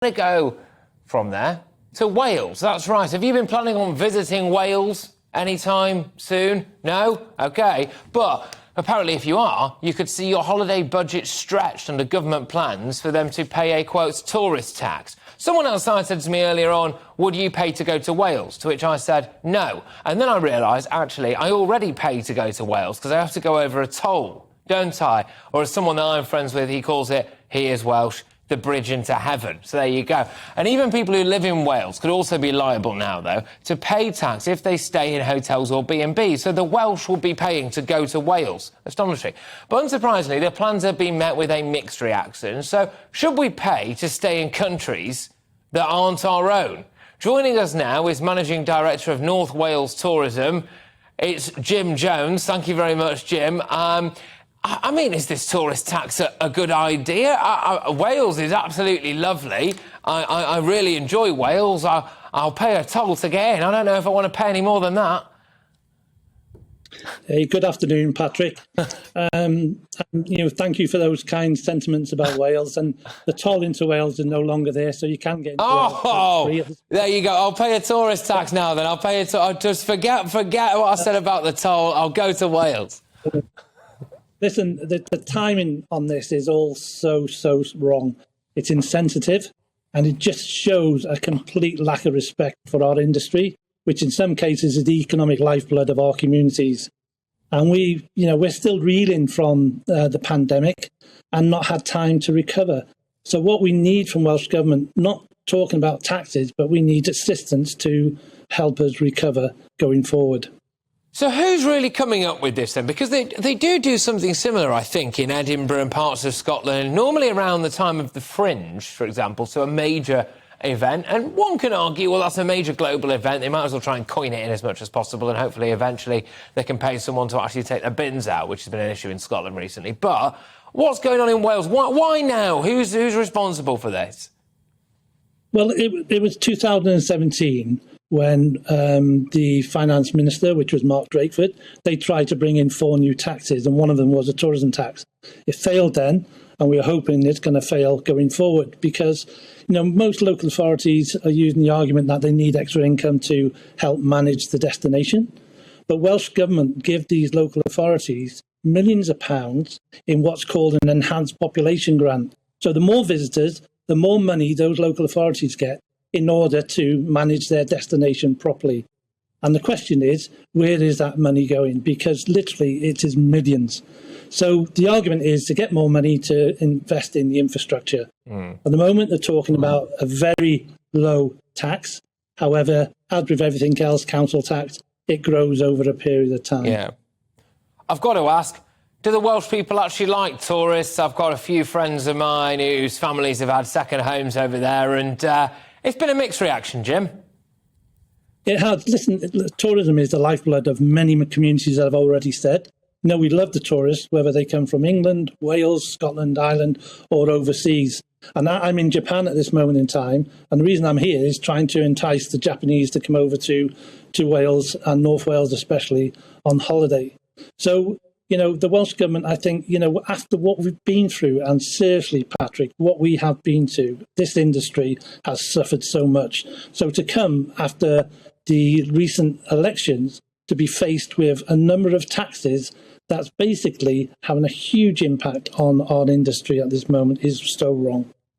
to go from there to Wales. That's right. Have you been planning on visiting Wales anytime soon? No? OK. But apparently if you are, you could see your holiday budget stretched under government plans for them to pay a, quote, tourist tax. Someone outside said to me earlier on, would you pay to go to Wales? To which I said, no. And then I realised, actually, I already pay to go to Wales because I have to go over a toll, don't I? Or as someone that I'm friends with, he calls it, he is Welsh, the bridge into heaven. So there you go. And even people who live in Wales could also be liable now, though, to pay tax if they stay in hotels or B&B. So the Welsh will be paying to go to Wales. Astonishing. But unsurprisingly, the plans have been met with a mixed reaction. So should we pay to stay in countries that aren't our own? Joining us now is Managing Director of North Wales Tourism. It's Jim Jones. Thank you very much, Jim. I mean, is this tourist tax a good idea? Wales is absolutely lovely. I really enjoy Wales. I'll pay a toll to get in. I don't know if I want to pay any more than that. Hey, good afternoon, Patrick. Thank you for those kind sentiments about Wales. And the toll into Wales is no longer there, so you can get into Wales. There you go. I'll pay a tourist tax now. Then I'll pay it. I'll just forget what I said about the toll. I'll go to Wales. Listen, the timing on this is all so wrong. It's insensitive, and it just shows a complete lack of respect for our industry, which in some cases is the economic lifeblood of our communities. And we're still reeling from the pandemic and not had time to recover. So what we need from Welsh Government, not talking about taxes, but we need assistance to help us recover going forward. So who's really coming up with this then? Because they do something similar, I think, in Edinburgh and parts of Scotland, normally around the time of the Fringe, for example, so a major event. And one can argue, well, that's a major global event. They might as well try and coin it in as much as possible, and hopefully eventually they can pay someone to actually take the bins out, which has been an issue in Scotland recently. But what's going on in Wales? Why now? Who's responsible for this? Well, it was 2017 when the finance minister, which was Mark Drakeford, they tried to bring in 4 new taxes, and one of them was a tourism tax. It failed then, and we're hoping it's going to fail going forward because, most local authorities are using the argument that they need extra income to help manage the destination. But Welsh Government give these local authorities millions of pounds in what's called an enhanced population grant. So the more visitors, the more money those local authorities get in order to manage their destination properly. And the question is, where is that money going? Because literally it is millions. So the argument is to get more money to invest in the infrastructure. At the moment, they're talking about a very low tax. However, as with everything else, council tax, it grows over a period of time. Yeah. I've got to ask, do the Welsh people actually like tourists? I've got a few friends of mine whose families have had second homes over there, and it's been a mixed reaction, Jim. It has. Listen, tourism is the lifeblood of many communities, that I've already said. We love the tourists, whether they come from England, Wales, Scotland, Ireland, or overseas. And I'm in Japan at this moment in time. And the reason I'm here is trying to entice the Japanese to come over to Wales, and North Wales especially, on holiday. So, the Welsh Government, I think, after what we've been through, and seriously, Patrick, what we have been to, this industry has suffered so much. So to come after the recent elections, to be faced with a number of taxes that's basically having a huge impact on our industry at this moment is so wrong.